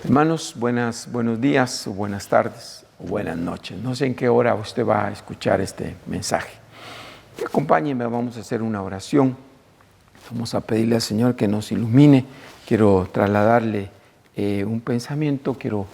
Hermanos, buenos días, o buenas tardes, o buenas noches. No sé en qué hora usted va a escuchar este mensaje. Acompáñenme, vamos a hacer una oración. Vamos a pedirle al Señor que nos ilumine. Quiero trasladarle un pensamiento, quiero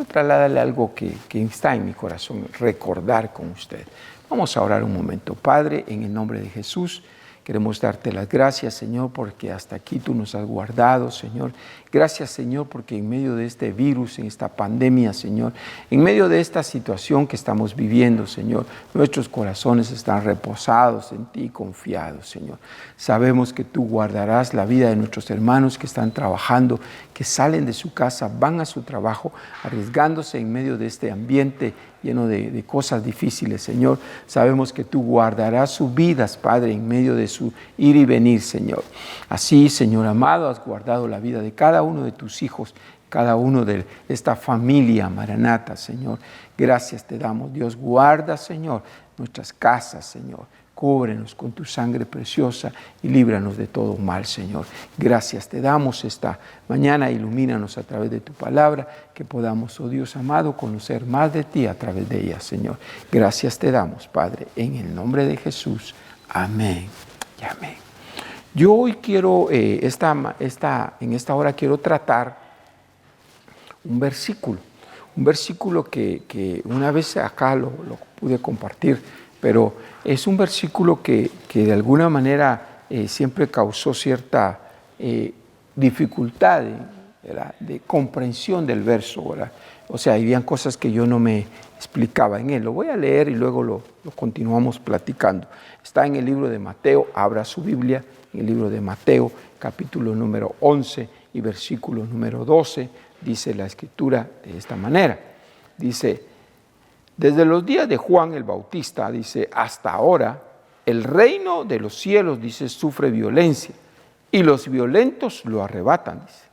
trasladarle algo que está en mi corazón, recordar con usted. Vamos a orar un momento. Padre, en el nombre de Jesús, queremos darte las gracias, Señor, porque hasta aquí tú nos has guardado, Señor. Gracias, Señor, porque en medio de este virus, en esta pandemia, Señor, en medio de esta situación que estamos viviendo, Señor, nuestros corazones están reposados en ti, confiados, Señor. Sabemos que tú guardarás la vida de nuestros hermanos que están trabajando, que salen de su casa, van a su trabajo, arriesgándose en medio de este ambiente lleno de cosas difíciles, Señor. Sabemos que tú guardarás sus vidas, Padre, en medio de su ir y venir, Señor. Así, Señor amado, has guardado la vida de cada uno de tus hijos, cada uno de esta familia Maranata, Señor. Gracias te damos, Dios. Guarda, Señor, nuestras casas, Señor. Cúbrenos con tu sangre preciosa y líbranos de todo mal, Señor. Gracias te damos esta mañana. Ilumínanos a través de tu palabra, que podamos, oh Dios amado, conocer más de ti a través de ella, Señor. Gracias te damos, Padre, en el nombre de Jesús. Amén y amén. Yo hoy quiero, en esta hora quiero tratar un versículo que una vez acá lo pude compartir, pero es un versículo que de alguna manera siempre causó cierta dificultad de comprensión del verso, ¿verdad? O sea, habían cosas que yo no me explicaba en él. Lo voy a leer y luego lo continuamos platicando. Está en el libro de Mateo, abra su Biblia, en el libro de Mateo, capítulo número 11 y versículo número 12, dice la Escritura de esta manera. Dice: desde los días de Juan el Bautista, dice, hasta ahora, el reino de los cielos, dice, sufre violencia y los violentos lo arrebatan, dice.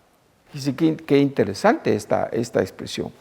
Dice, qué interesante esta expresión.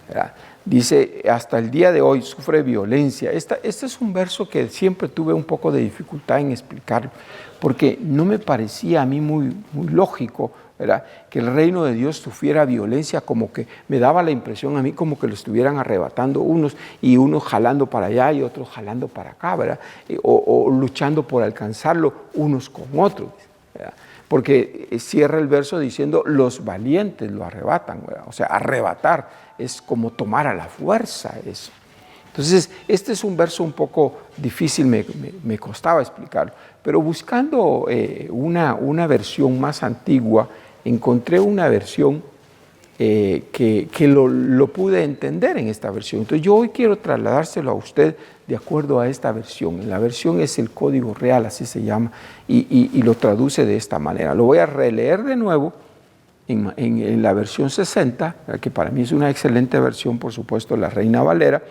¿Verdad? Dice, hasta el día de hoy sufre violencia. Este es un verso que siempre tuve un poco de dificultad en explicarlo, porque no me parecía a mí muy lógico, ¿verdad?, que el reino de Dios sufriera violencia, como que me daba la impresión a mí como que lo estuvieran arrebatando unos y unos jalando para allá y otros jalando para acá, ¿verdad? O luchando por alcanzarlo unos con otros, ¿verdad? Porque cierra el verso diciendo, los valientes lo arrebatan, ¿verdad? O sea, arrebatar es como tomar a la fuerza eso. Entonces, este es un verso un poco difícil, me costaba explicarlo, pero buscando una versión más antigua, encontré una versión que lo pude entender en esta versión. Entonces, yo hoy quiero trasladárselo a usted de acuerdo a esta versión. La versión es el Código Real, así se llama, y lo traduce de esta manera. Lo voy a releer de nuevo en la versión 60, que para mí es una excelente versión, por supuesto, la Reina Valera,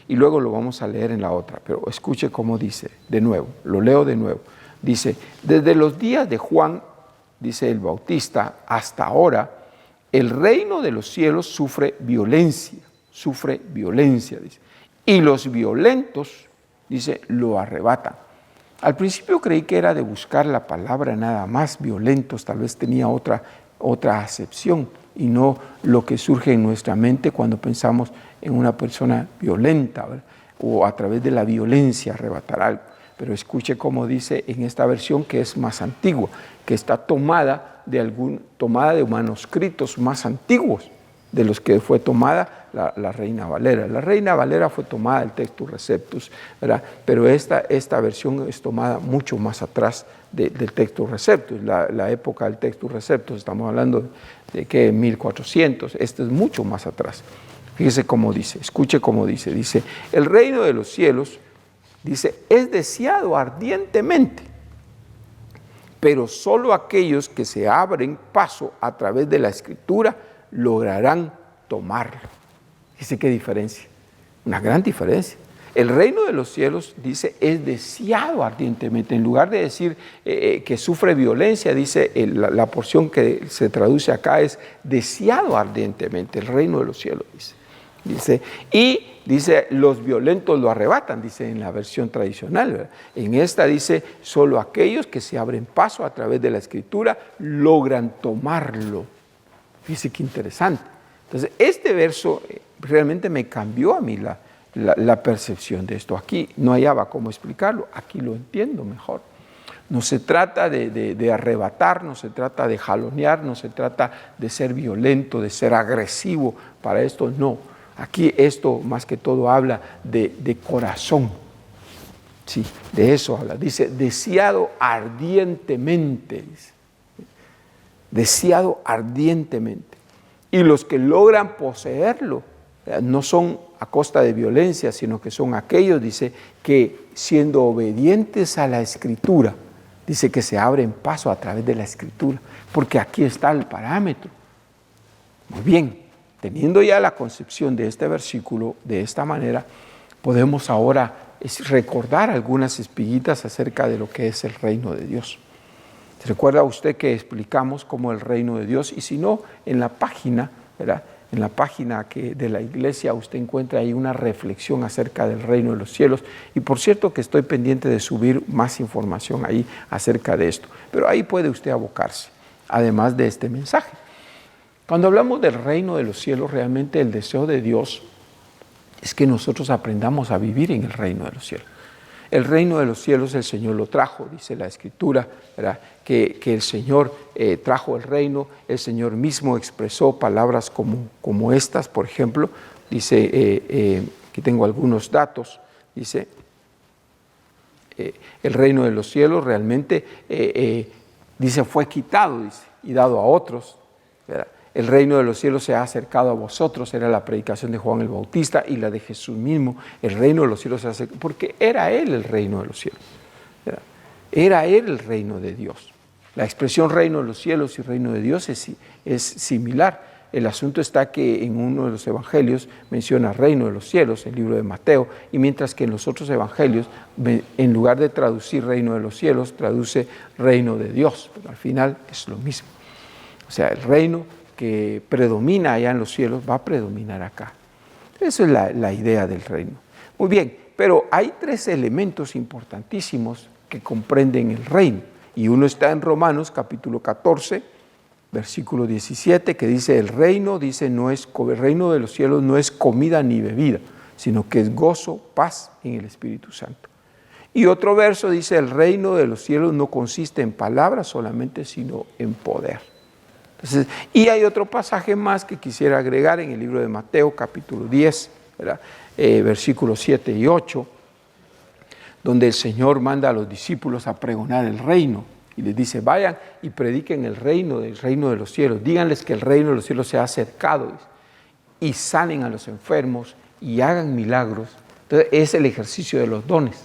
y luego lo vamos a leer en la otra. Pero escuche cómo dice, de nuevo, lo leo de nuevo. Dice, desde los días de Juan, dice el Bautista, hasta ahora, el reino de los cielos sufre violencia, dice. Y los violentos, dice, lo arrebatan. Al principio creí que era de buscar la palabra nada más, violentos, tal vez tenía otra acepción y no lo que surge en nuestra mente cuando pensamos en una persona violenta, ¿verdad?, o a través de la violencia arrebatar algo. Pero escuche cómo dice en esta versión, que es más antigua, que está tomada de manuscritos más antiguos de los que fue tomada la Reina Valera. La Reina Valera fue tomada del Textus Receptus, ¿verdad? Pero esta versión es tomada mucho más atrás del Textus Receptus. La época del Textus Receptus, estamos hablando de que 1400, esto es mucho más atrás. Fíjese cómo dice, escuche cómo dice. Dice, el reino de los cielos, dice, es deseado ardientemente, pero solo aquellos que se abren paso a través de la Escritura lograrán tomarlo. Dice, ¿qué diferencia? Una gran diferencia. El reino de los cielos, dice, es deseado ardientemente. En lugar de decir que sufre violencia, dice, la porción que se traduce acá es deseado ardientemente. El reino de los cielos, dice. Y dice, los violentos lo arrebatan, dice en la versión tradicional, ¿verdad? En esta dice, solo aquellos que se abren paso a través de la Escritura logran tomarlo. Fíjese qué interesante. Entonces, este verso realmente me cambió a mí la percepción de esto. Aquí no hallaba cómo explicarlo, aquí lo entiendo mejor. No se trata de arrebatar, no se trata de jalonear, no se trata de ser violento, de ser agresivo para esto, no. Aquí esto más que todo habla de corazón. Sí, de eso habla. Dice, deseado ardientemente. Dice. Deseado ardientemente. Y los que logran poseerlo no son a costa de violencia, sino que son aquellos, dice, que siendo obedientes a la Escritura, dice que se abren paso a través de la Escritura, porque aquí está el parámetro. Muy bien, teniendo ya la concepción de este versículo de esta manera, podemos ahora recordar algunas espiguitas acerca de lo que es el reino de Dios. ¿Se recuerda usted que explicamos cómo el reino de Dios? Y si no, en la página, ¿verdad? En la página de la iglesia usted encuentra ahí una reflexión acerca del reino de los cielos. Y por cierto que estoy pendiente de subir más información ahí acerca de esto. Pero ahí puede usted abocarse, además de este mensaje. Cuando hablamos del reino de los cielos, realmente el deseo de Dios es que nosotros aprendamos a vivir en el reino de los cielos. El reino de los cielos el Señor lo trajo, dice la Escritura, ¿verdad? Que el Señor trajo el reino, el Señor mismo expresó palabras como estas, por ejemplo, dice, aquí tengo algunos datos, dice, el reino de los cielos realmente, dice, fue quitado, dice, y dado a otros, ¿verdad? El reino de los cielos se ha acercado a vosotros, era la predicación de Juan el Bautista y la de Jesús mismo. El reino de los cielos se ha acercado, porque era Él el reino de los cielos. Era Él el reino de Dios. La expresión reino de los cielos y reino de Dios es similar. El asunto está que en uno de los evangelios menciona reino de los cielos, el libro de Mateo, y mientras que en los otros evangelios, en lugar de traducir reino de los cielos, traduce reino de Dios. Pero al final es lo mismo. O sea, el reino que predomina allá en los cielos va a predominar acá. Esa es la idea del reino. Muy bien, pero hay tres elementos importantísimos que comprenden el reino. Y uno está en Romanos capítulo 14, versículo 17, que dice, el reino de los cielos no es comida ni bebida, sino que es gozo, paz en el Espíritu Santo. Y otro verso dice, el reino de los cielos no consiste en palabras solamente, sino en poder. Entonces, y hay otro pasaje más que quisiera agregar en el libro de Mateo, capítulo 10, versículos 7 y 8, donde el Señor manda a los discípulos a pregonar el reino y les dice, vayan y prediquen el reino de los cielos, díganles que el reino de los cielos se ha acercado y sanen a los enfermos y hagan milagros. Entonces, es el ejercicio de los dones.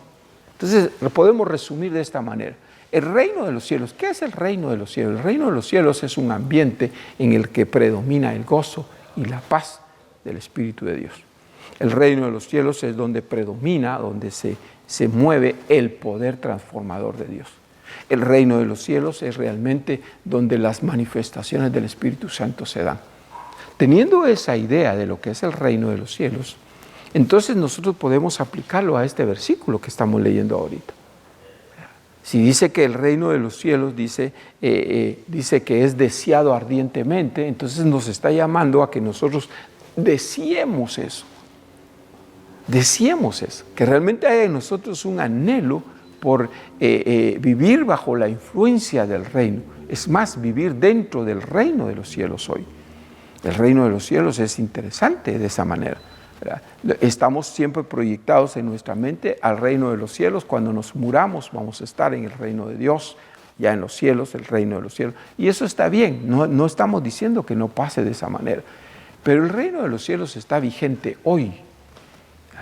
Entonces, lo podemos resumir de esta manera. El reino de los cielos, ¿qué es el reino de los cielos? El reino de los cielos es un ambiente en el que predomina el gozo y la paz del Espíritu de Dios. El reino de los cielos es donde predomina, donde se mueve el poder transformador de Dios. El reino de los cielos es realmente donde las manifestaciones del Espíritu Santo se dan. Teniendo esa idea de lo que es el reino de los cielos, entonces nosotros podemos aplicarlo a este versículo que estamos leyendo ahorita. Si dice que el reino de los cielos dice que es deseado ardientemente, entonces nos está llamando a que nosotros deseemos eso. Deseemos eso, que realmente haya en nosotros un anhelo por vivir bajo la influencia del reino. Es más, vivir dentro del reino de los cielos hoy. El reino de los cielos es interesante de esa manera, ¿verdad? Estamos siempre proyectados en nuestra mente al reino de los cielos. Cuando nos muramos vamos a estar en el reino de Dios, ya en los cielos, el reino de los cielos. Y eso está bien, no estamos diciendo que no pase de esa manera. Pero el reino de los cielos está vigente hoy.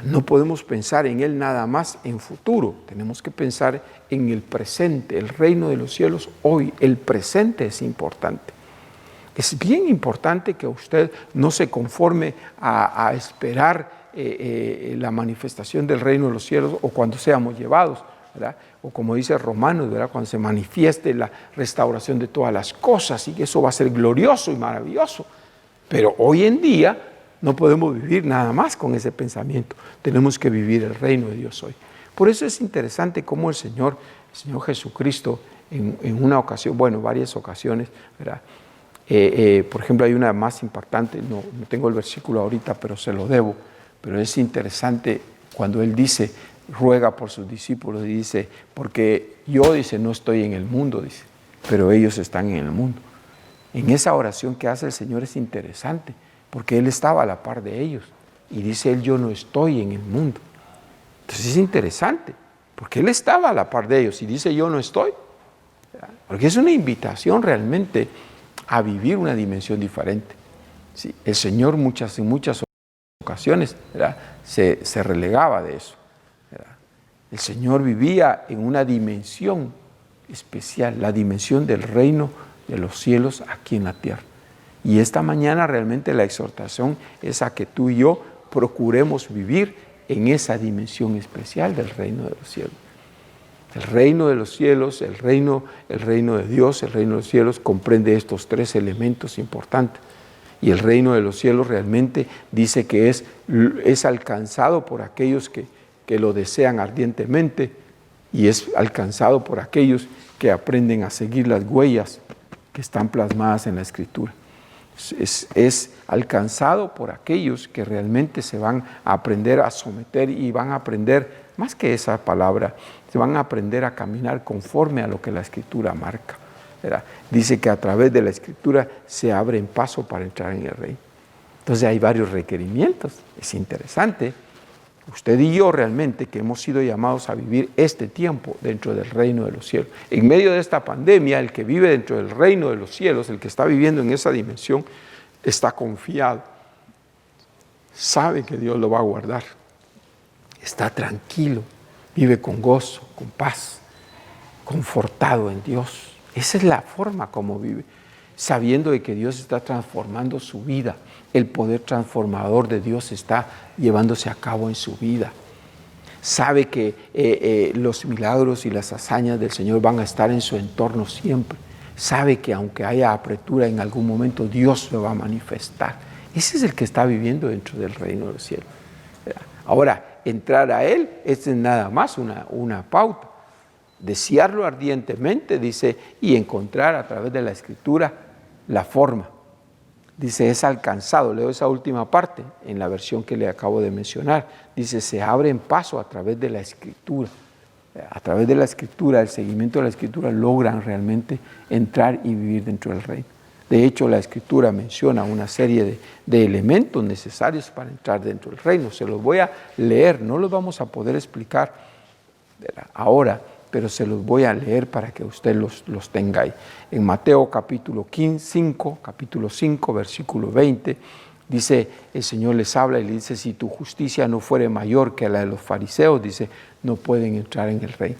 No podemos pensar en él nada más en futuro, tenemos que pensar en el presente. El reino de los cielos hoy, el presente es importante. Es bien importante que usted no se conforme a esperar la manifestación del reino de los cielos o cuando seamos llevados, ¿verdad? O como dice Romanos, ¿verdad? Cuando se manifieste la restauración de todas las cosas y que eso va a ser glorioso y maravilloso. Pero hoy en día no podemos vivir nada más con ese pensamiento. Tenemos que vivir el reino de Dios hoy. Por eso es interesante cómo el Señor Jesucristo en una ocasión, bueno, varias ocasiones, ¿verdad? Por ejemplo, hay una más impactante, no tengo el versículo ahorita, pero se lo debo, pero es interesante cuando él dice, ruega por sus discípulos y dice, porque yo, dice, no estoy en el mundo, dice, pero ellos están en el mundo. En esa oración que hace el Señor es interesante, porque Él estaba a la par de ellos y dice Él, yo no estoy en el mundo. Entonces es interesante, porque Él estaba a la par de ellos y dice yo no estoy, porque es una invitación realmente a vivir una dimensión diferente. Sí, el Señor en muchas ocasiones, ¿verdad?, se relegaba de eso, ¿verdad? El Señor vivía en una dimensión especial, la dimensión del reino de los cielos aquí en la tierra. Y esta mañana realmente la exhortación es a que tú y yo procuremos vivir en esa dimensión especial del reino de los cielos. El reino de los cielos, el reino de Dios, el reino de los cielos comprende estos tres elementos importantes. Y el reino de los cielos realmente dice que es alcanzado por aquellos que lo desean ardientemente y es alcanzado por aquellos que aprenden a seguir las huellas que están plasmadas en la Escritura. Es alcanzado por aquellos que realmente se van a aprender a someter y van a aprender, más que esa palabra, se van a aprender a caminar conforme a lo que la Escritura marca, ¿verdad? Dice que a través de la Escritura se abren paso para entrar en el reino. Entonces hay varios requerimientos, es interesante. Usted y yo realmente que hemos sido llamados a vivir este tiempo dentro del reino de los cielos. En medio de esta pandemia, el que vive dentro del reino de los cielos, el que está viviendo en esa dimensión, está confiado. Sabe que Dios lo va a guardar. Está tranquilo, vive con gozo, con paz, confortado en Dios. Esa es la forma como vive, sabiendo de que Dios está transformando su vida. El poder transformador de Dios está llevándose a cabo en su vida. Sabe que los milagros y las hazañas del Señor van a estar en su entorno siempre. Sabe que aunque haya apretura en algún momento, Dios lo va a manifestar. Ese es el que está viviendo dentro del reino de los cielos. Ahora, entrar a Él es nada más una pauta. Desearlo ardientemente, dice, y encontrar a través de la Escritura la forma. Dice, es alcanzado, leo esa última parte en la versión que le acabo de mencionar. Dice, se abren paso a través de la Escritura. A través de la Escritura, el seguimiento de la Escritura, logran realmente entrar y vivir dentro del reino. De hecho, la Escritura menciona una serie de elementos necesarios para entrar dentro del reino. Se los voy a leer, no los vamos a poder explicar ahora, pero se los voy a leer para que usted los tenga ahí. En Mateo capítulo 5, versículo 20, dice, el Señor les habla y le dice, si tu justicia no fuere mayor que la de los fariseos, dice, no pueden entrar en el reino.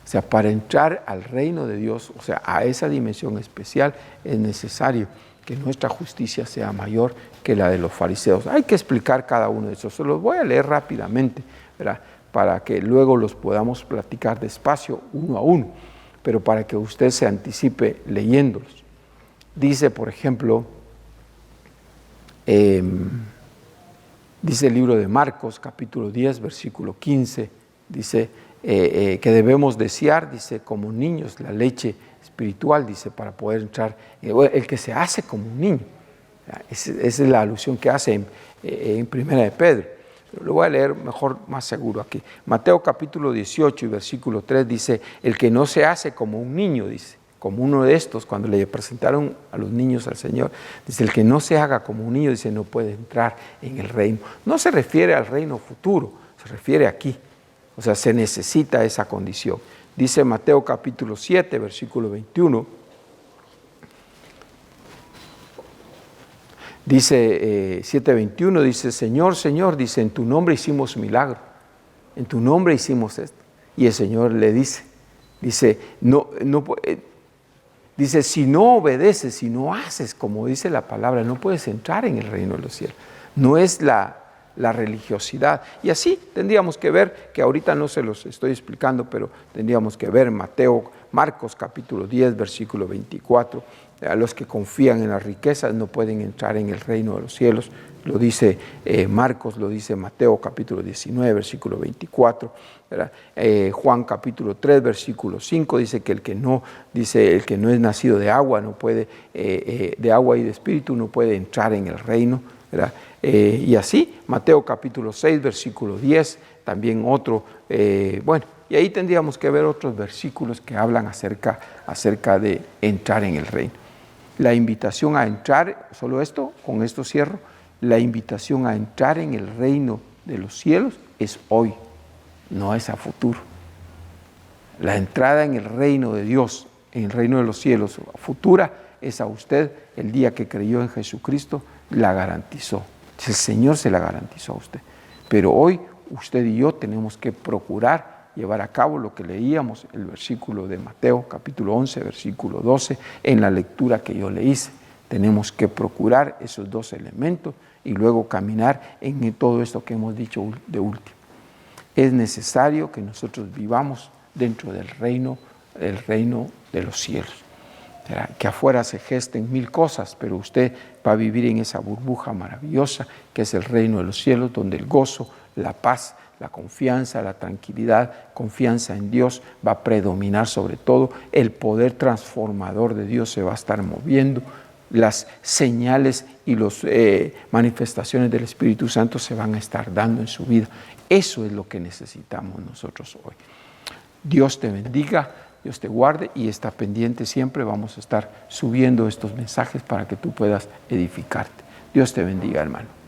O sea, para entrar al reino de Dios, o sea, a esa dimensión especial, es necesario que nuestra justicia sea mayor que la de los fariseos. Hay que explicar cada uno de esos. Se los voy a leer rápidamente, ¿verdad?, para que luego los podamos platicar despacio, uno a uno, pero para que usted se anticipe leyéndolos. Dice, por ejemplo, dice el libro de Marcos, capítulo 10, versículo 15, dice que debemos desear, dice, como niños, la leche espiritual, dice, para poder entrar, el que se hace como un niño. Esa es la alusión que hace en Primera de Pedro. Lo voy a leer mejor, más seguro aquí. Mateo capítulo 18 y versículo 3 dice, el que no se hace como un niño, dice, como uno de estos, cuando le presentaron a los niños al Señor, dice, el que no se haga como un niño, dice, no puede entrar en el reino. No se refiere al reino futuro, se refiere aquí. O sea, se necesita esa condición. Dice Mateo capítulo 7, versículo 21, dice 7:21, dice, Señor, Señor, dice, en tu nombre hicimos milagro, en tu nombre hicimos esto. Y el Señor le dice, dice, dice, si no obedeces, si no haces como dice la palabra, no puedes entrar en el reino de los cielos. No es la la religiosidad. Y así tendríamos que ver, que ahorita no se los estoy explicando, pero tendríamos que ver Marcos capítulo 10, versículo 24. A los que confían en las riquezas no pueden entrar en el reino de los cielos. Lo dice Marcos, lo dice Mateo capítulo 19, versículo 24. Juan capítulo 3, versículo 5 dice que el que no es nacido de agua no puede, de agua y de espíritu no puede entrar en el reino. Y así, Mateo capítulo 6, versículo 10, también otro, y ahí tendríamos que ver otros versículos que hablan acerca de entrar en el reino. La invitación a entrar, solo esto, con esto cierro, la invitación a entrar en el reino de los cielos es hoy, no es a futuro. La entrada en el reino de Dios, en el reino de los cielos futura, es a usted el día que creyó en Jesucristo, la garantizó. El Señor se la garantizó a usted. Pero hoy usted y yo tenemos que procurar llevar a cabo lo que leíamos, el versículo de Mateo, capítulo 11, versículo 12, en la lectura que yo le hice. Tenemos que procurar esos dos elementos y luego caminar en todo esto que hemos dicho de último. Es necesario que nosotros vivamos dentro del reino de los cielos. Que afuera se gesten mil cosas, pero usted va a vivir en esa burbuja maravillosa que es el reino de los cielos, donde el gozo, la paz, la confianza, la tranquilidad, confianza en Dios va a predominar sobre todo. El poder transformador de Dios se va a estar moviendo. Las señales y las manifestaciones del Espíritu Santo se van a estar dando en su vida. Eso es lo que necesitamos nosotros hoy. Dios te bendiga, Dios te guarde y está pendiente siempre. Vamos a estar subiendo estos mensajes para que tú puedas edificarte. Dios te bendiga, hermano.